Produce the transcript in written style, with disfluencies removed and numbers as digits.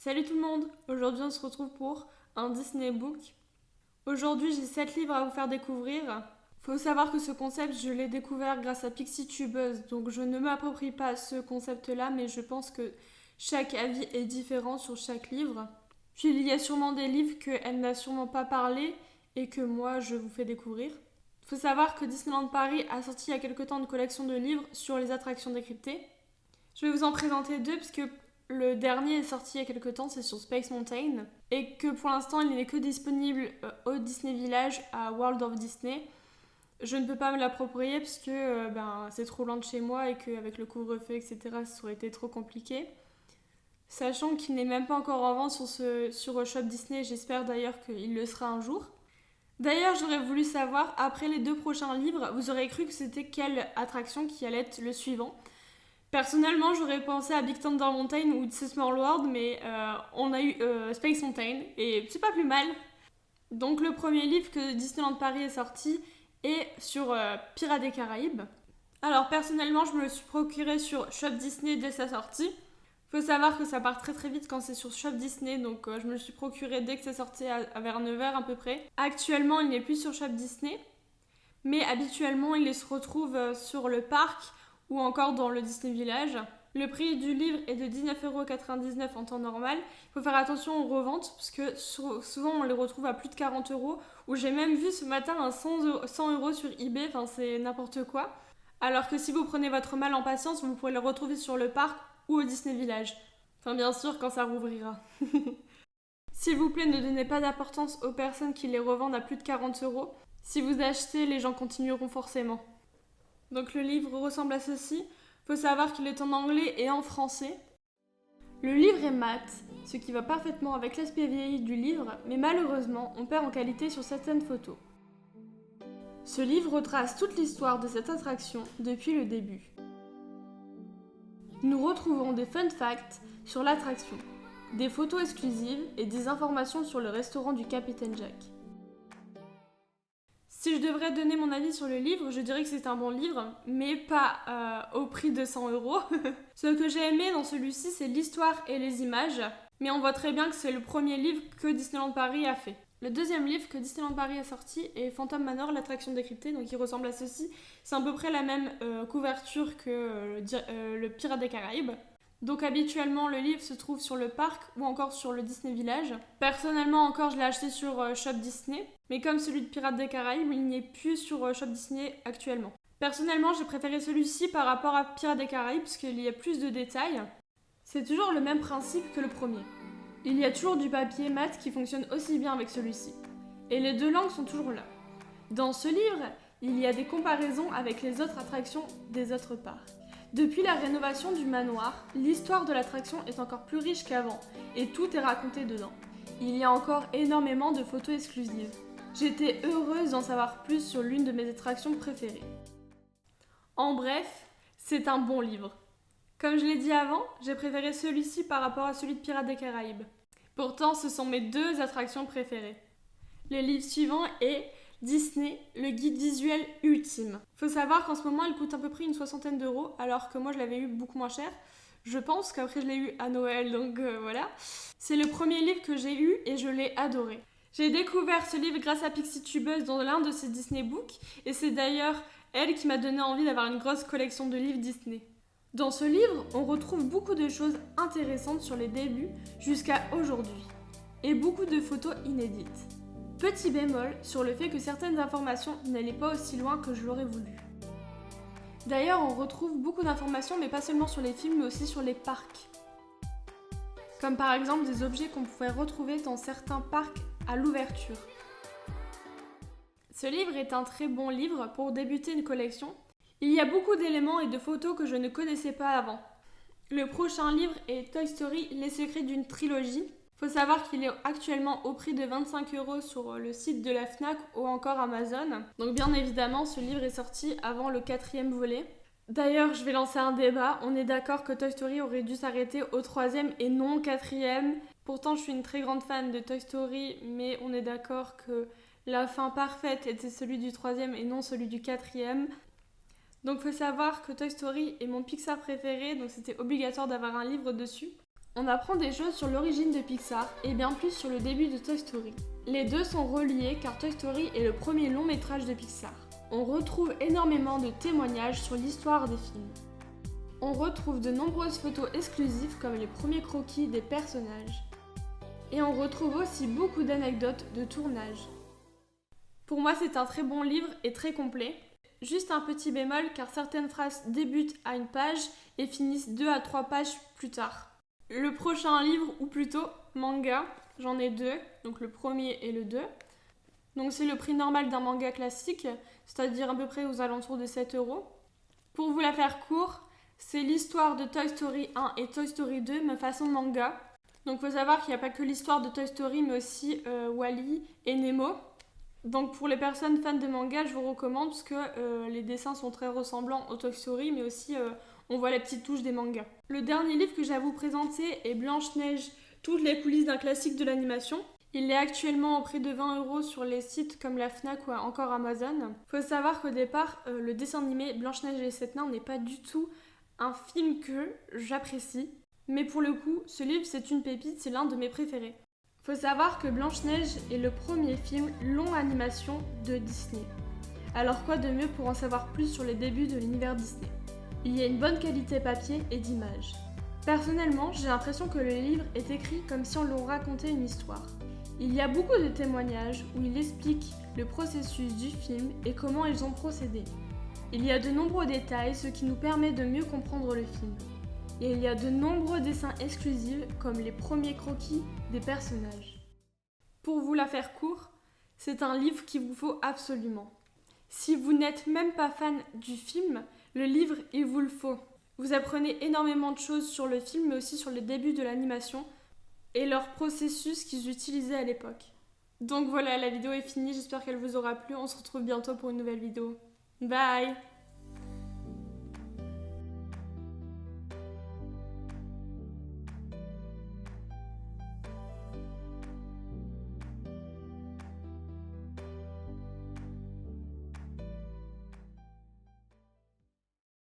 Salut tout le monde! Aujourd'hui on se retrouve pour un Disney Book. Aujourd'hui j'ai 7 livres à vous faire découvrir. Faut savoir que ce concept je l'ai découvert grâce à PixieTubeuse, donc je ne m'approprie pas ce concept-là, mais je pense que chaque avis est différent sur chaque livre. Puis il y a sûrement des livres qu'elle n'a sûrement pas parlé et que moi je vous fais découvrir. Faut savoir que Disneyland Paris a sorti il y a quelque temps une collection de livres sur les attractions décryptées. Je vais vous en présenter deux parce que le dernier est sorti il y a quelques temps, c'est sur Space Mountain, et que pour l'instant il n'est que disponible au Disney Village à World of Disney. Je ne peux pas me l'approprier parce que c'est trop loin de chez moi et qu'avec le couvre-feu, etc., ça aurait été trop compliqué. Sachant qu'il n'est même pas encore en vente sur Shop Disney, j'espère d'ailleurs qu'il le sera un jour. D'ailleurs, j'aurais voulu savoir, après les 2 prochains livres, vous aurez cru que c'était quelle attraction qui allait être le suivant. Personnellement, j'aurais pensé à Big Thunder Mountain ou It's a Small World, mais on a eu Space Mountain et c'est pas plus mal. Donc le premier livre que Disneyland Paris est sorti est sur Pirates des Caraïbes. Alors personnellement, je me le suis procuré sur Shop Disney dès sa sortie. Faut savoir que ça part très très vite quand c'est sur Shop Disney, donc je me le suis procuré dès que c'est sorti vers 9h à peu près. Actuellement, il n'est plus sur Shop Disney, mais habituellement, il se retrouve sur le parc ou encore dans le Disney Village. Le prix du livre est de 19,99€ en temps normal. Il faut faire attention aux reventes parce que souvent on les retrouve à plus de 40€, ou j'ai même vu ce matin un 100€ sur eBay, enfin c'est n'importe quoi. Alors que si vous prenez votre mal en patience, vous pourrez le retrouver sur le parc ou au Disney Village. Enfin bien sûr quand ça rouvrira. S'il vous plaît, ne donnez pas d'importance aux personnes qui les revendent à plus de 40€. Si vous achetez, les gens continueront forcément. Donc le livre ressemble à ceci. Faut savoir qu'il est en anglais et en français. Le livre est mat, ce qui va parfaitement avec l'aspect vieilli du livre, mais malheureusement, on perd en qualité sur certaines photos. Ce livre retrace toute l'histoire de cette attraction depuis le début. Nous retrouvons des fun facts sur l'attraction, des photos exclusives et des informations sur le restaurant du Capitaine Jack. Si je devrais donner mon avis sur le livre, je dirais que c'est un bon livre, mais pas au prix de 100€. Ce que j'ai aimé dans celui-ci, c'est l'histoire et les images, mais on voit très bien que c'est le premier livre que Disneyland Paris a fait. Le deuxième livre que Disneyland Paris a sorti est Phantom Manor, l'attraction décryptée, donc il ressemble à ceci. C'est à peu près la même couverture que le Pirate des Caraïbes. Donc habituellement le livre se trouve sur le parc ou encore sur le Disney Village. Personnellement encore je l'ai acheté sur Shop Disney, mais comme celui de Pirates des Caraïbes, il n'est plus sur Shop Disney actuellement. Personnellement j'ai préféré celui-ci par rapport à Pirates des Caraïbes parce qu'il y a plus de détails. C'est toujours le même principe que le premier. Il y a toujours du papier mat qui fonctionne aussi bien avec celui-ci. Et les 2 langues sont toujours là. Dans ce livre, il y a des comparaisons avec les autres attractions des autres parcs. Depuis la rénovation du manoir, l'histoire de l'attraction est encore plus riche qu'avant et tout est raconté dedans. Il y a encore énormément de photos exclusives. J'étais heureuse d'en savoir plus sur l'une de mes attractions préférées. En bref, c'est un bon livre. Comme je l'ai dit avant, j'ai préféré celui-ci par rapport à celui de Pirates des Caraïbes. Pourtant, ce sont mes 2 attractions préférées. Le livre suivant est Disney, le guide visuel ultime. Faut savoir qu'en ce moment, il coûte à peu près une 60€, alors que moi, je l'avais eu beaucoup moins cher. Je pense qu'après, je l'ai eu à Noël, donc voilà. C'est le premier livre que j'ai eu et je l'ai adoré. J'ai découvert ce livre grâce à PixieTubeuse dans l'un de ses Disney Books, et c'est d'ailleurs elle qui m'a donné envie d'avoir une grosse collection de livres Disney. Dans ce livre, on retrouve beaucoup de choses intéressantes sur les débuts jusqu'à aujourd'hui, et beaucoup de photos inédites. Petit bémol sur le fait que certaines informations n'allaient pas aussi loin que je l'aurais voulu. D'ailleurs, on retrouve beaucoup d'informations, mais pas seulement sur les films, mais aussi sur les parcs. Comme par exemple des objets qu'on pouvait retrouver dans certains parcs à l'ouverture. Ce livre est un très bon livre pour débuter une collection. Il y a beaucoup d'éléments et de photos que je ne connaissais pas avant. Le prochain livre est Toy Story, les secrets d'une trilogie. Faut savoir qu'il est actuellement au prix de 25€ sur le site de la Fnac ou encore Amazon. Donc bien évidemment, ce livre est sorti avant le 4e volet. D'ailleurs, je vais lancer un débat. On est d'accord que Toy Story aurait dû s'arrêter au 3e et non au 4e. Pourtant, je suis une très grande fan de Toy Story, mais on est d'accord que la fin parfaite était celui du 3e et non celui du 4e. Donc faut savoir que Toy Story est mon Pixar préféré, donc c'était obligatoire d'avoir un livre dessus. On apprend des choses sur l'origine de Pixar et bien plus sur le début de Toy Story. Les deux sont reliés car Toy Story est le premier long métrage de Pixar. On retrouve énormément de témoignages sur l'histoire des films. On retrouve de nombreuses photos exclusives comme les premiers croquis des personnages. Et on retrouve aussi beaucoup d'anecdotes de tournage. Pour moi, c'est un très bon livre et très complet. Juste un petit bémol car certaines phrases débutent à une page et finissent 2 à 3 pages plus tard. Le prochain livre, ou plutôt manga, j'en ai 2, donc le premier et le 2. Donc c'est le prix normal d'un manga classique, c'est-à-dire à peu près aux alentours de 7 €. Pour vous la faire court, c'est l'histoire de Toy Story 1 et Toy Story 2, mais façon manga. Donc il faut savoir qu'il n'y a pas que l'histoire de Toy Story, mais aussi Wall-E et Nemo. Donc pour les personnes fans de manga, je vous recommande parce que les dessins sont très ressemblants au Toy Story, mais aussi on voit les petites touches des mangas. Le dernier livre que j'ai à vous présenter est Blanche-Neige, toutes les coulisses d'un classique de l'animation. Il est actuellement au prix de 20 € sur les sites comme la Fnac ou encore Amazon. Faut savoir qu'au départ, le dessin animé Blanche-Neige et les 7 nains n'est pas du tout un film que j'apprécie. Mais pour le coup, ce livre c'est une pépite, c'est l'un de mes préférés. Faut savoir que Blanche-Neige est le premier film long animation de Disney. Alors quoi de mieux pour en savoir plus sur les débuts de l'univers Disney? Il y a une bonne qualité papier et d'image. Personnellement, j'ai l'impression que le livre est écrit comme si on leur racontait une histoire. Il y a beaucoup de témoignages où il explique le processus du film et comment ils ont procédé. Il y a de nombreux détails, ce qui nous permet de mieux comprendre le film. Et il y a de nombreux dessins exclusifs comme les premiers croquis des personnages. Pour vous la faire court, c'est un livre qu'il vous faut absolument. Si vous n'êtes même pas fan du film, le livre, il vous le faut. Vous apprenez énormément de choses sur le film, mais aussi sur les débuts de l'animation et leur processus qu'ils utilisaient à l'époque. Donc voilà, la vidéo est finie, j'espère qu'elle vous aura plu. On se retrouve bientôt pour une nouvelle vidéo. Bye!